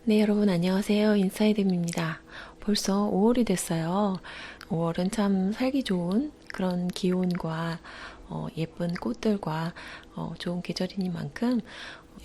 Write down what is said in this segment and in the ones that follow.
네, 여러분 안녕하세요. 인사이드입니다. 벌써 5월이 됐어요. 5월은 참 살기 좋은 그런 기온과 예쁜 꽃들과 좋은 계절이니만큼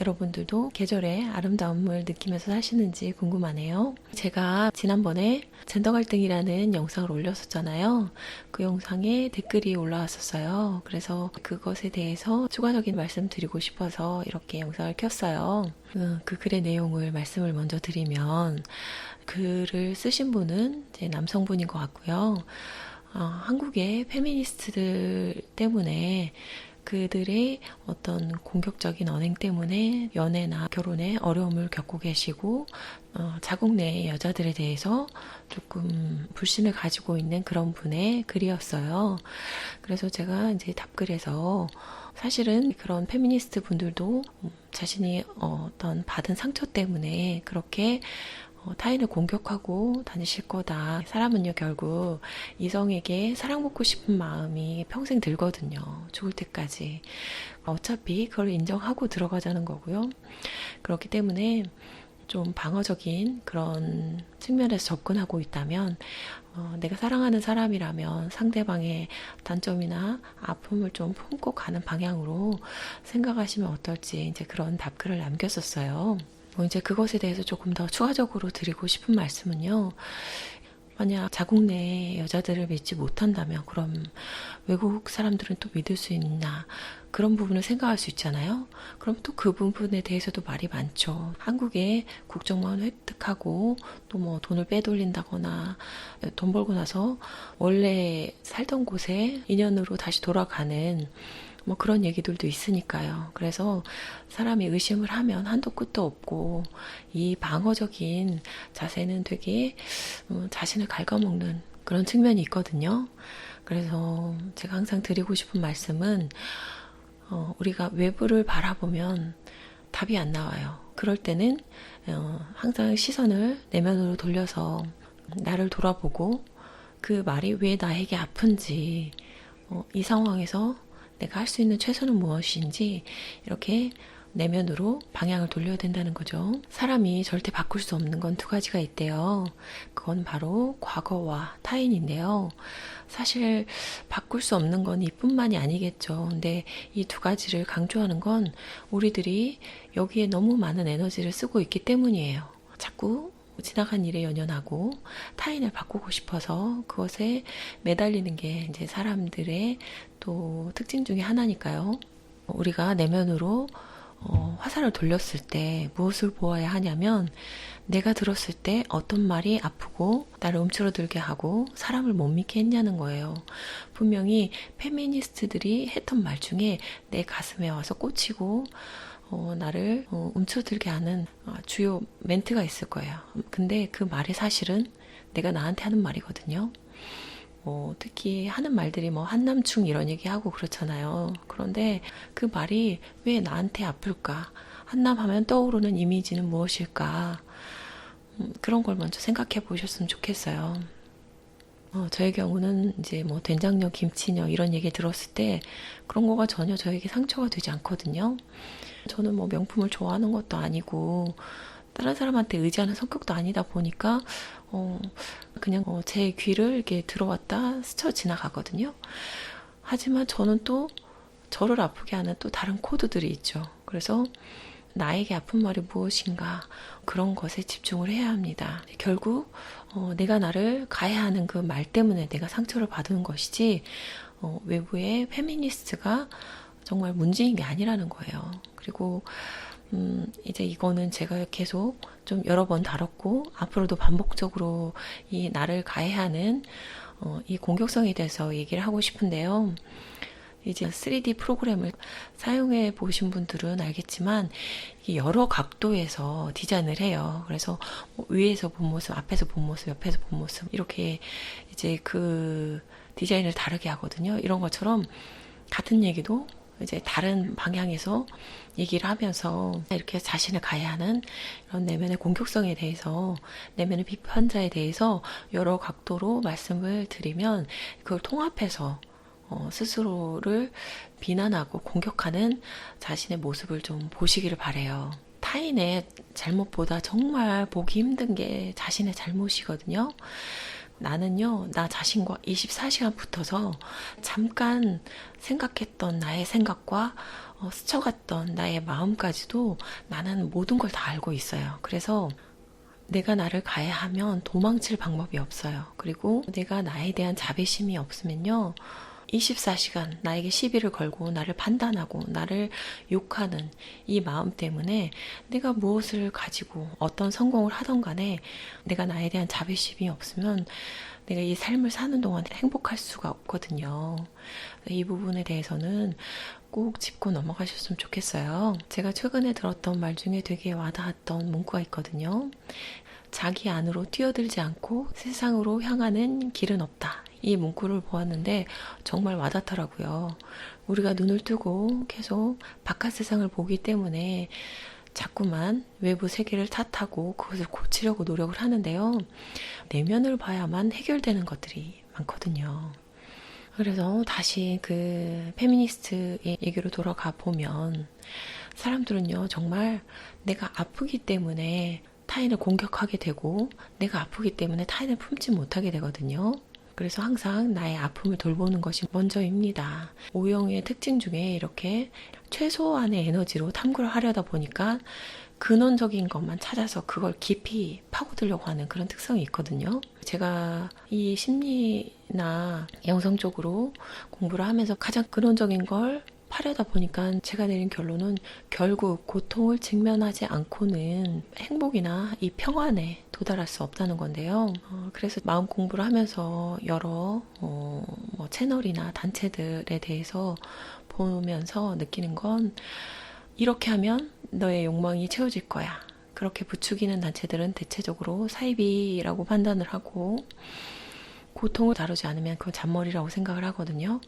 여러분들도 계절의 아름다움을 느끼면서 사시는지 궁금하네요. 제가 지난번에 젠더 갈등이라는 영상을 올렸었잖아요. 그 영상에 댓글이 올라왔었어요. 그래서 그것에 대해서 추가적인 말씀 드리고 싶어서 이렇게 영상을 켰어요. 그 글의 내용을 말씀을 먼저 드리면, 글을 쓰신 분은 이제 남성분인 것 같고요. 한국의 페미니스트들 때문에 그들의 어떤 공격적인 언행 때문에 연애나 결혼에 어려움을 겪고 계시고, 자국 내의 여자들에 대해서 조금 불신을 가지고 있는 그런 분의 글이었어요. 그래서 제가 이제 답글에서, 사실은 그런 페미니스트 분들도 자신이 어떤 받은 상처 때문에 그렇게 타인을 공격하고 다니실 거다. 사람은요, 결국 이성에게 사랑받고 싶은 마음이 평생 들거든요. 죽을 때까지. 어차피 그걸 인정하고 들어가자는 거고요. 그렇기 때문에 좀 방어적인 그런 측면에서 접근하고 있다면, 내가 사랑하는 사람이라면 상대방의 단점이나 아픔을 좀 품고 가는 방향으로 생각하시면 어떨지, 이제 그런 답글을 남겼었어요. 이제 그것에 대해서 조금 더 추가적으로 드리고 싶은 말씀은요. 만약 자국 내 여자들을 믿지 못한다면 그럼 외국 사람들은 또 믿을 수 있나, 그런 부분을 생각할 수 있잖아요. 그럼 또 그 부분에 대해서도 말이 많죠. 한국에 국적만 획득하고 또 뭐 돈을 빼돌린다거나, 돈 벌고 나서 원래 살던 곳에 인연으로 다시 돌아가는 뭐 그런 얘기들도 있으니까요. 그래서 사람이 의심을 하면 한도 끝도 없고, 이 방어적인 자세는 되게 자신을 갉아먹는 그런 측면이 있거든요. 그래서 제가 항상 드리고 싶은 말씀은, 우리가 외부를 바라보면 답이 안 나와요. 그럴 때는 항상 시선을 내면으로 돌려서 나를 돌아보고, 그 말이 왜 나에게 아픈지, 이 상황에서 내가 할 수 있는 최선은 무엇인지, 이렇게 내면으로 방향을 돌려야 된다는 거죠. 사람이 절대 바꿀 수 없는 건 두 가지가 있대요. 그건 바로 과거와 타인인데요. 사실 바꿀 수 없는 건 이뿐만이 아니겠죠. 근데 이 두 가지를 강조하는 건 우리들이 여기에 너무 많은 에너지를 쓰고 있기 때문이에요. 자꾸 지나간 일에 연연하고 타인을 바꾸고 싶어서 그것에 매달리는 게 이제 사람들의 또 특징 중에 하나니까요. 우리가 내면으로 화살을 돌렸을 때 무엇을 보아야 하냐면, 내가 들었을 때 어떤 말이 아프고 나를 움츠러들게 하고 사람을 못 믿게 했냐는 거예요. 분명히 페미니스트들이 했던 말 중에 내 가슴에 와서 꽂히고 나를 움츠러들게 하는 주요 멘트가 있을 거예요. 근데 그 말이 사실은 내가 나한테 하는 말이거든요. 특히 하는 말들이 뭐 한남충 이런 얘기하고 그렇잖아요. 그런데 그 말이 왜 나한테 아플까? 한남하면 떠오르는 이미지는 무엇일까? 그런 걸 먼저 생각해 보셨으면 좋겠어요. 저의 경우는 이제 뭐 된장녀, 김치녀 이런 얘기 들었을 때 그런 거가 전혀 저에게 상처가 되지 않거든요. 저는 뭐 명품을 좋아하는 것도 아니고 다른 사람한테 의지하는 성격도 아니다 보니까 그냥 제 귀를 이렇게 들어왔다 스쳐 지나가거든요. 하지만 저는 또 저를 아프게 하는 또 다른 코드들이 있죠. 그래서 나에게 아픈 말이 무엇인가, 그런 것에 집중을 해야 합니다. 결국 내가 나를 가해하는 그 말 때문에 내가 상처를 받은 것이지, 외부의 페미니스트가 정말 문제인 게 아니라는 거예요. 그리고 이제 이거는 제가 계속 좀 여러 번 다뤘고 앞으로도 반복적으로 이 나를 가해하는 이 공격성에 대해서 얘기를 하고 싶은데요. 이제 3D 프로그램을 사용해 보신 분들은 알겠지만 여러 각도에서 디자인을 해요. 그래서 위에서 본 모습, 앞에서 본 모습, 옆에서 본 모습, 이렇게 이제 그 디자인을 다르게 하거든요. 이런 것처럼 같은 얘기도 이제 다른 방향에서 얘기를 하면서 이렇게 자신을 가해하는 이런 내면의 공격성에 대해서, 내면의 비판자에 대해서 여러 각도로 말씀을 드리면 그걸 통합해서 스스로를 비난하고 공격하는 자신의 모습을 좀 보시기를 바래요. 타인의 잘못보다 정말 보기 힘든 게 자신의 잘못이거든요. 나는요, 나 자신과 24시간 붙어서 잠깐 생각했던 나의 생각과 스쳐갔던 나의 마음까지도 나는 모든 걸 다 알고 있어요. 그래서 내가 나를 가해하면 도망칠 방법이 없어요. 그리고 내가 나에 대한 자비심이 없으면요, 24시간 나에게 시비를 걸고 나를 판단하고 나를 욕하는 이 마음 때문에 내가 무엇을 가지고 어떤 성공을 하던 간에 내가 나에 대한 자비심이 없으면 내가 이 삶을 사는 동안 행복할 수가 없거든요. 이 부분에 대해서는 꼭 짚고 넘어가셨으면 좋겠어요. 제가 최근에 들었던 말 중에 되게 와닿았던 문구가 있거든요. 자기 안으로 뛰어들지 않고 세상으로 향하는 길은 없다. 이 문구를 보았는데 정말 와닿더라고요. 우리가 눈을 뜨고 계속 바깥 세상을 보기 때문에 자꾸만 외부 세계를 탓하고 그것을 고치려고 노력을 하는데요. 내면을 봐야만 해결되는 것들이 많거든요. 그래서 다시 그 페미니스트의 얘기로 돌아가 보면 사람들은요, 정말 내가 아프기 때문에 타인을 공격하게 되고 내가 아프기 때문에 타인을 품지 못하게 되거든요. 그래서 항상 나의 아픔을 돌보는 것이 먼저입니다. O형의 특징 중에 이렇게 최소한의 에너지로 탐구를 하려다 보니까 근원적인 것만 찾아서 그걸 깊이 파고들려고 하는 그런 특성이 있거든요. 제가 이 심리나 영성 쪽으로 공부를 하면서 가장 근원적인 걸 파려다 보니까 제가 내린 결론은 결국 고통을 직면하지 않고는 행복이나 이 평안에 도달할 수 없다는 건데요. 그래서 마음 공부를 하면서 여러 채널이나 단체들에 대해서 보면서 느끼는 건 이렇게 하면 너의 욕망이 채워질 거야. 그렇게 부추기는 단체들은 대체적으로 사이비라고 판단을 하고 고통을 다루지 않으면 그건 잔머리라고 생각을 하거든요.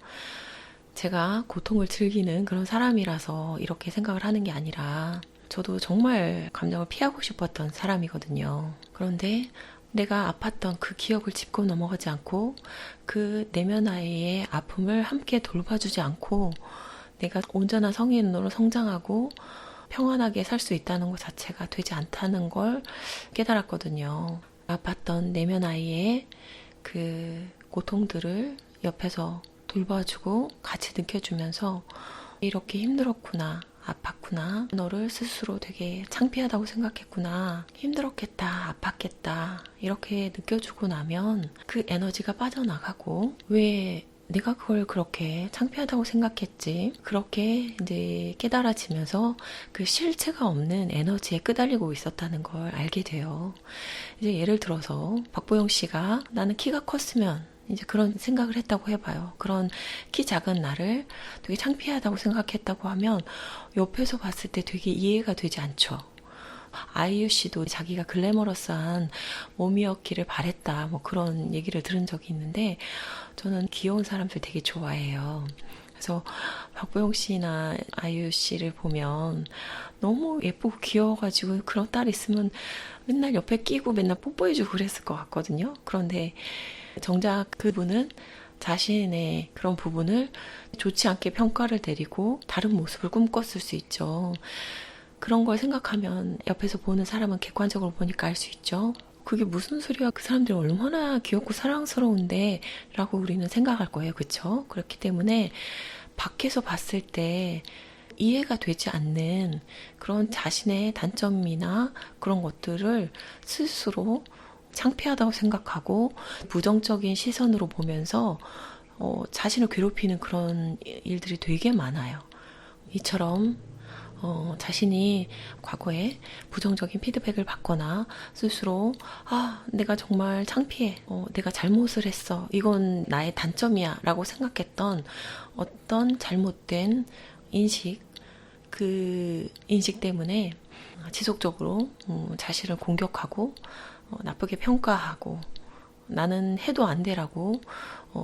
제가 고통을 즐기는 그런 사람이라서 이렇게 생각을 하는 게 아니라 저도 정말 감정을 피하고 싶었던 사람이거든요. 그런데 내가 아팠던 그 기억을 짚고 넘어가지 않고 그 내면 아이의 아픔을 함께 돌봐주지 않고 내가 온전한 성인으로 성장하고 평안하게 살 수 있다는 것 자체가 되지 않다는 걸 깨달았거든요. 아팠던 내면 아이의 그 고통들을 옆에서 돌봐주고 같이 느껴주면서 이렇게 힘들었구나, 아팠구나, 너를 스스로 되게 창피하다고 생각했구나, 힘들었겠다, 아팠겠다 이렇게 느껴주고 나면 그 에너지가 빠져나가고 왜 내가 그걸 그렇게 창피하다고 생각했지? 그렇게 이제 깨달아지면서 그 실체가 없는 에너지에 끄달리고 있었다는 걸 알게 돼요. 이제 예를 들어서 박보영 씨가 나는 키가 컸으면 이제 그런 생각을 했다고 해봐요. 그런 키 작은 나를 되게 창피하다고 생각했다고 하면 옆에서 봤을 때 되게 이해가 되지 않죠. 아이유 씨도 자기가 글래머러스한 몸이었기를 바랬다 뭐 그런 얘기를 들은 적이 있는데 저는 귀여운 사람들 되게 좋아해요. 그래서 박보영 씨나 아이유 씨를 보면 너무 예쁘고 귀여워가지고 그런 딸 있으면 맨날 옆에 끼고 맨날 뽀뽀해주고 그랬을 것 같거든요. 그런데 정작 그분은 자신의 그런 부분을 좋지 않게 평가를 내리고 다른 모습을 꿈꿨을 수 있죠. 그런 걸 생각하면 옆에서 보는 사람은 객관적으로 보니까 알 수 있죠. 그게 무슨 소리야? 그 사람들이 얼마나 귀엽고 사랑스러운데 라고 우리는 생각할 거예요. 그쵸? 그렇기 때문에 밖에서 봤을 때 이해가 되지 않는 그런 자신의 단점이나 그런 것들을 스스로 창피하다고 생각하고 부정적인 시선으로 보면서 자신을 괴롭히는 그런 일들이 되게 많아요. 이처럼 자신이 과거에 부정적인 피드백을 받거나 스스로 내가 정말 창피해, 내가 잘못을 했어, 이건 나의 단점이야 라고 생각했던 어떤 잘못된 인식, 그 인식 때문에 지속적으로 자신을 공격하고 나쁘게 평가하고 나는 해도 안 되라고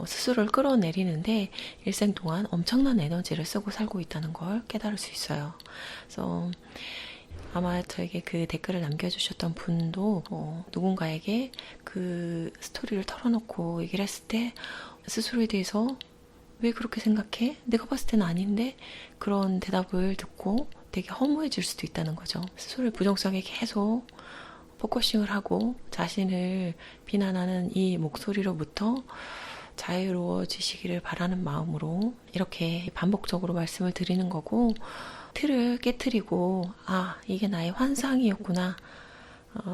스스로를 끌어내리는데 일생 동안 엄청난 에너지를 쓰고 살고 있다는 걸 깨달을 수 있어요. 그래서 아마 저에게 그 댓글을 남겨주셨던 분도 누군가에게 그 스토리를 털어놓고 얘기를 했을 때 스스로에 대해서 왜 그렇게 생각해? 내가 봤을 때는 아닌데? 그런 대답을 듣고 되게 허무해질 수도 있다는 거죠. 스스로의 부정성에 계속 포커싱을 하고 자신을 비난하는 이 목소리로부터 자유로워지시기를 바라는 마음으로 이렇게 반복적으로 말씀을 드리는 거고, 틀을 깨트리고 아, 이게 나의 환상이었구나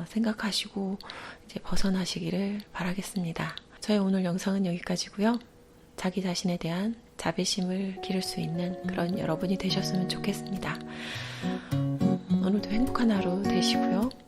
생각하시고 이제 벗어나시기를 바라겠습니다. 저의 오늘 영상은 여기까지고요. 자기 자신에 대한 자비심을 기를 수 있는 그런 여러분이 되셨으면 좋겠습니다. 오늘도 행복한 하루 되시고요.